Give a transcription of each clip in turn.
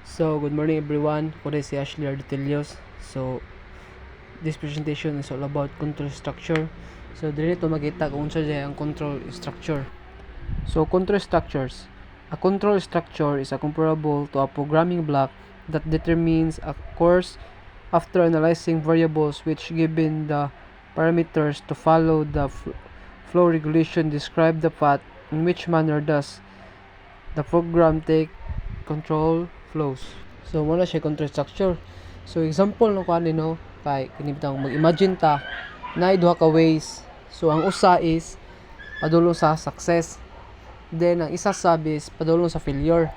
So, good morning everyone. Ko si Ashley Arditelios. So, this presentation is all about control structure. So, dito makita kung unsa ang control structure. So, control structures. A control structure is a comparable to a programming block that determines a course after analyzing variables which given the parameters to follow the flow regulation describe the path in which manner does the program take control flows. So muna siya control structure. So example no kani no kay kini bitang mag-imagine ta na duha ka ways. So ang usa is padulong sa success. Then ang isa sabi is padulong sa failure.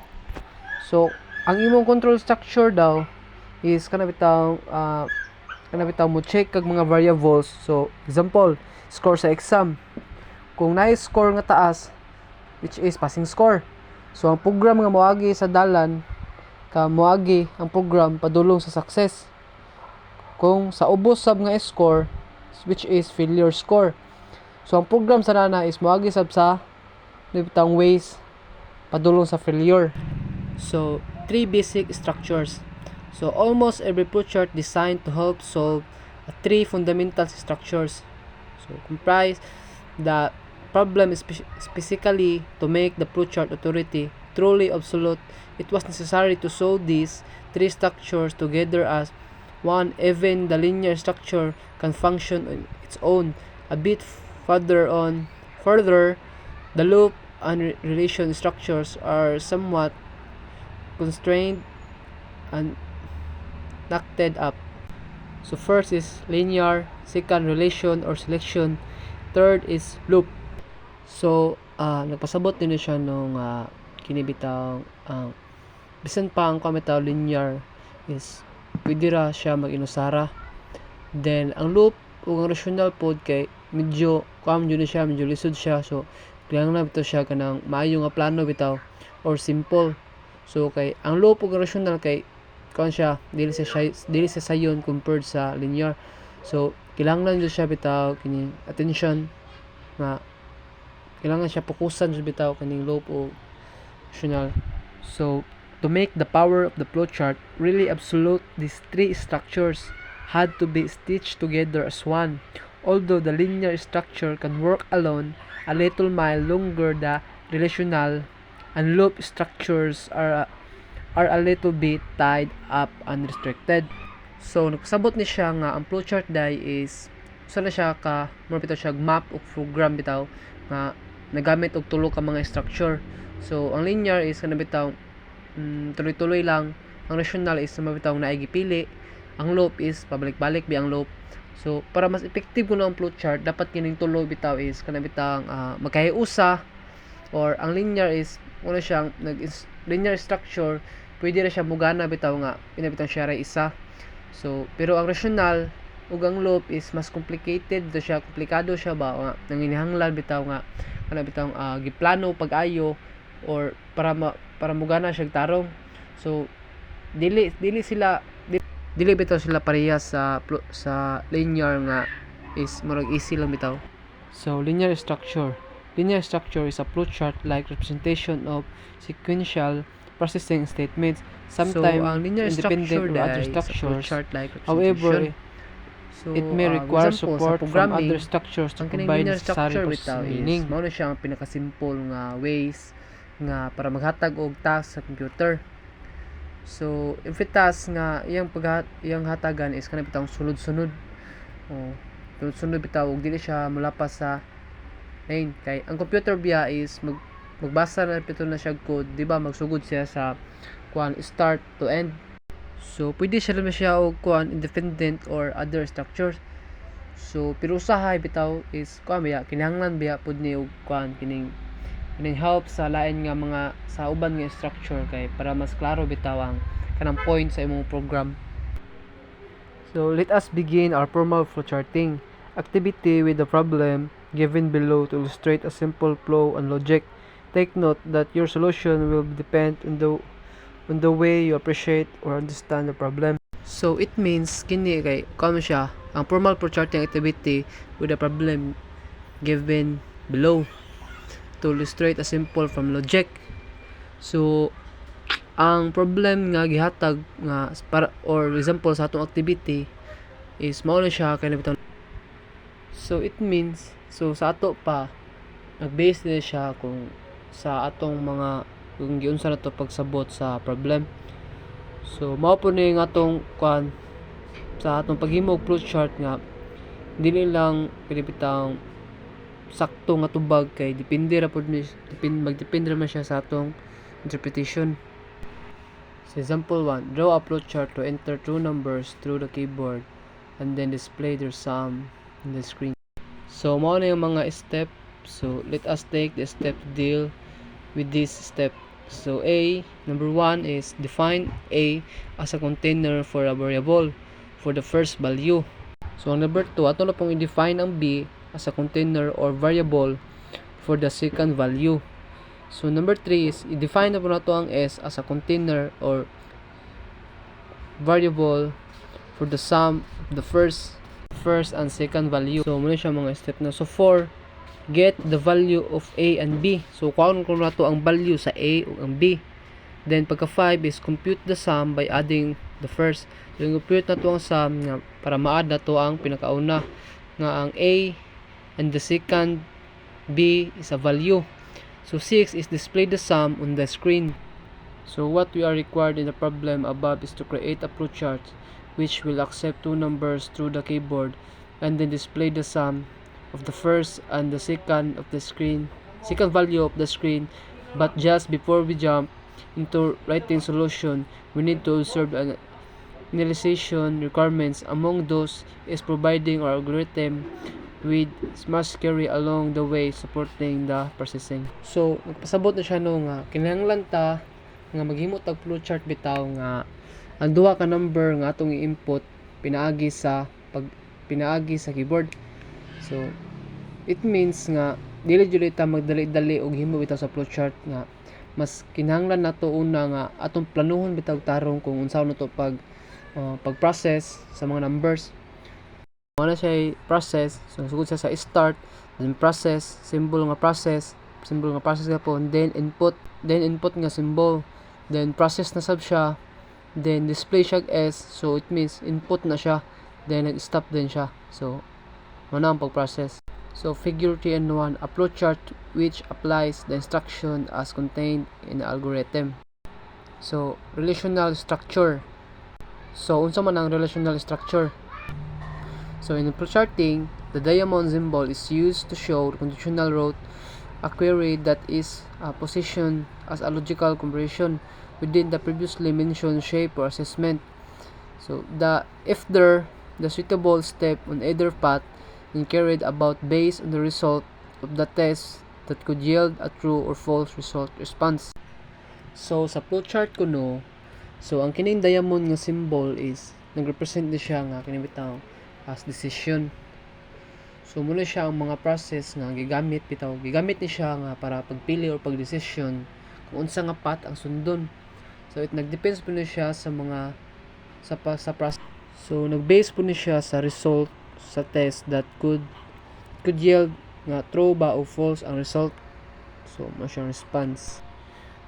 So ang imong control structure daw is kana bitang mo check kag mga variables. So example, score sa exam. Kung na-score nga taas, which is passing score. So ang program nga moagi sa dalan moagi ang program padulong sa success. Kung sa ubos sab nga score, which is failure score. So ang program sa nana is moagi sab sa bitang ways padulong sa failure. So three basic structures. So almost every flowchart designed to help solve three fundamental structures. So comprise the problem is specifically to make the flowchart authority truly absolute. It was necessary to solve these three structures together as one. Even the linear structure can function on its own. A bit further, the loop and relation structures are somewhat constrained and knotted up. So first is linear, second relation or selection, third is loop. So nagpasabot din siya nung kinibitaw bisan pa ang kamitaw linear is pwede ra siya mag-inusara. Then ang loop ug ang rational pod kay medyo yun siya, medyo lisod siya. So kailangan na bitaw siya kanang maayo nga plano bitaw or simple. So kay ang loop ug rational kay siya dili sa sayon compared sa linear. So kailangan jud siya bitaw kini attention nga kailangan siya fokusan jud bitaw kaning loop o rational. So to make the power of the flowchart really absolute, these three structures had to be stitched together as one. Although the linear structure can work alone, a little mile longer the relational and loop structures are a little bit tied up and restricted. So nagsabot ni siya nga ang flowchart dai is usa na siya ka more bitaw siya map o program bitaw nga nagamit og tulo ka mga structure. So ang linear is kana bitaw tuloy-tuloy lang. Ang rational is mabitaw na gipili. Ang loop is pabalik-balik bi ang loop. So para mas effective kuno ang flowchart dapat kining tulo bitaw is kana bitaw magkahiusa, or ang linear is una siyang linear structure pwede ra siya mugana bitaw nga pinabitaw siya ra isa. So pero ang rational ug ang loop is mas complicated siya, komplikado siya ba nga nanginihanglan bitaw nga kana bitaw giplano pag-ayo or para mugana siya tarong. So dili bitaw sila pareha sa linear nga is murag easy lang bitaw. So linear structure is a flowchart like representation of sequential processing statements. Sometimes ang linear independent of other structures. Like However, so, it may require support from other structures to ang provide linear necessary structure processing bitaw meaning. is mao na siya ang pinaka-simple nga ways nga para maghatag og task sa computer. So every task nga iyang hatagan is kana bitaw sunod-sunod. Sunod bitaw og dili siya molapas sa lane kay ang computer biya is magbasa na pito na siya code, di ba, magsugod siya sa start to end. So pwede siya naman siya og independent or other structures. So pero usahay bitaw is biya kinahanglan biya pud ni og kining help sa lain nga mga sa uban nga structure kay para mas klaro bitaw ang kanang point sa imong program. So let us begin our formal flowcharting activity with the problem given below to illustrate a simple flow and logic. Take note that your solution will depend on the way you appreciate or understand the problem. So it means kini kay siya ang formal flowcharting activity with the problem given below to illustrate a simple from logic. So ang problem nga gihatag nga para or example sa atong activity is mao na siya kay bitaw. So it means sa ato pa nag-base din siya kung sa atong mga kung giunsa na to pagsabot sa problem. So mao po ni nga atong kuan sa atong paghimo og flowchart nga dili lang pinipitang sakto nga tubag kay depende ra pud magdepende man siya sa atong interpretation. So example 1, draw a flowchart to enter two numbers through the keyboard and then display their sum on the screen. So mao na yung mga step. So let us take the step to deal with this step. So number 1 is define A as a container for a variable for the first value. So number 2, ato na pong i-define ang B as a container or variable for the second value. So number 3 is i-define na po nato ang S as a container or variable for the sum of the first and second value. So muna siya mga step na. So 4, get the value of A and B. So kuhaan ko nato ang value sa A ug ang B. Then pagka 5 is compute the sum by adding the first. So compute nato ang sum nga para ma-add nato ang pinakauna nga ang A and the second B is a value. So 6 is display the sum on the screen. So what we are required in the problem above is to create a flowchart which will accept two numbers through the keyboard and then display the sum of the first and the second value of the screen. But just before we jump into writing solution, we need to observe an initialization requirements. Among those is providing our algorithm with smart carry along the way supporting the processing. So nagpasabot na siya no nga kinahanglan ta nga maghimo tag flowchart bitaw nga ang duha ka number nga atong i-input pinaagi sa keyboard. So it means nga dili jud ta magdali-dali og himo bitaw sa flowchart nga mas kinahanglan nato una nga atong planuhon bitaw tarong kung unsa na to pag-process sa mga numbers. Muna siya process, so sugod siya sa start, then process, symbol nga process ka po, then input nga symbol, then process na sab siya, then display siya S, so it means input na siya, then nag-stop din siya. So muna ang pag-process. So figure 3 and 1, a flowchart which applies the instruction as contained in the algorithm. So relational structure. So unsa man ang relational structure? So in flowcharting, the diamond symbol is used to show the conditional route a query that is positioned as a logical comparison within the previously mentioned shape or assessment. So if the suitable step on either path is carried about based on the result of the test that could yield a true or false response. So sa flowchart ko no, so ang kining diamond nga symbol is nagrepresent ni siya nga kini bitaw as decision. So muna siya ang mga process nga gigamit ni siya nga para pagpili or pagdesisyon kung unsa nga path ang sundon. So it nagdepends po ni siya sa mga sa process. So nagbase po ni siya sa result sa test that could yield nga true ba o false ang result. So mo siyang response.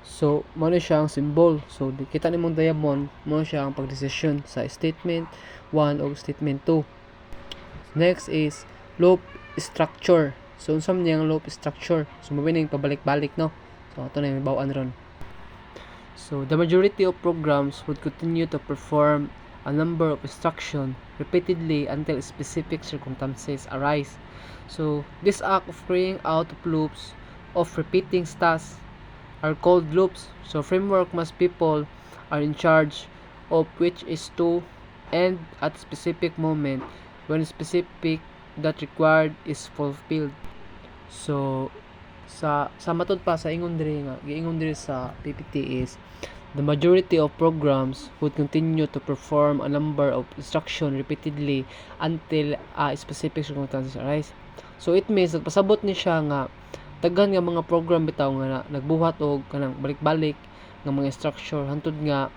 So mo na siya ang symbol. So kita nimong diamond mo siya ang pagdesisyon sa statement 1 o statement 2. Next is loop structure. So unsa man yang loop structure? So mabining pabalik-balik no. So ato na yung bawaan ron. So the majority of programs would continue to perform a number of instructions repeatedly until specific circumstances arise. So this act of carrying out of loops of repeating tasks are called loops. So framework most people are in charge of which is to end at specific moment when specific that required is fulfilled. So sa matod pa sa ingon diri sa PPT is the majority of programs would continue to perform a number of instructions repeatedly until a specific circumstances arise. So it means nagpasabot ni siya nga daghan nga mga program bitaw nga nagbuhat og kanang balik-balik nga mga instruction hantod nga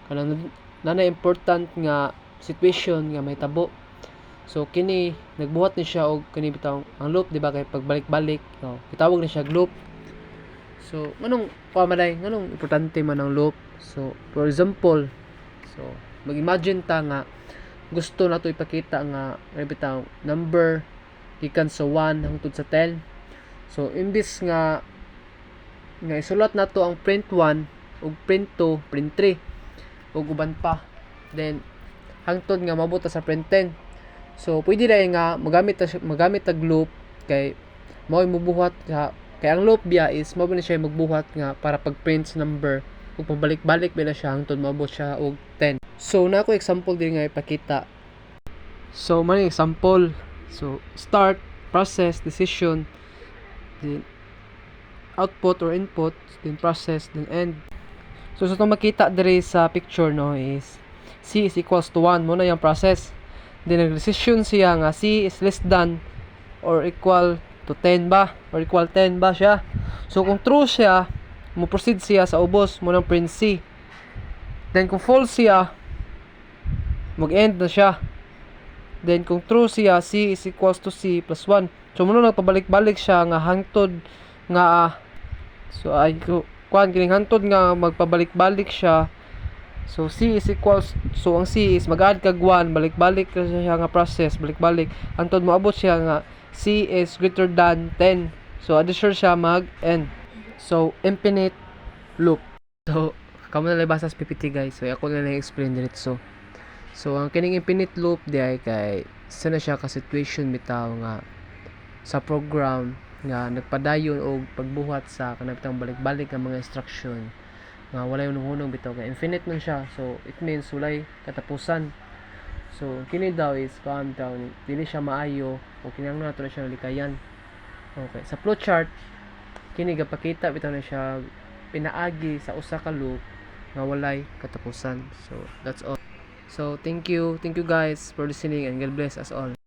kanang important nga situation nga may tabo. So kini nagbuhat ni siya og kini bitaw ang loop, di ba, kay pagbalik-balik gitawag ni siya loop. So nganong importante man ang loop? So for example, so mag-imagine ta nga gusto nato ipakita nga bitaw number gikan sa 1 hangtod sa 10. So imbis nga isulat nato ang print 1 ug print 2, print 3 ug uban pa. Then hangtod nga maabot sa print 10. So pwede ra nga magamit tag loop kay mao mubuhat kay ang loop biya is mao ni siya magbuhat nga para pag print sa number ug pabalik-balik bila siya hangtod maabot siya og 10. So na ko example din nga ipakita. So man example. So start, process, decision, then output or input, then process, then end. So sa itong makita diri sa picture no is C is equals to 1 mo na yung process. Then nag-decision siya nga C is less than or equal to 10 ba or equal 10 ba siya. So kung true siya, mo proceed siya sa ubos mo ng print C. Then kung false siya, mag-end na siya. Then kung true siya, C is equals to C plus 1. So muna nagpabalik-balik siya nga hangtod nga so ay kuan kining hangtod nga magpabalik-balik siya. So C is equals, so ang C is mag-add kag 1, balik-balik siya nga process, balik-balik hangtod moabot siya nga C is greater than 10. So addition siya mag-end. So infinite loop. So kamo na basa sa PPT guys. So ako na lang explain diretso. So ang kining infinite loop di ay kay sana siya ka situation bitaw nga sa program nga nagpadayon og pagbuhat sa kanang balik-balik nga mga instruction nga walay hunong bitaw kay infinite man siya. So it means walay katapusan. So kini daw is calm down, dili siya maayo o kinahanglan nato na siya likayan. Okay, sa flowchart kini gapakita bitaw na siya pinaagi sa usa ka loop nga walay katapusan. So that's all. So thank you guys for listening and God bless us all.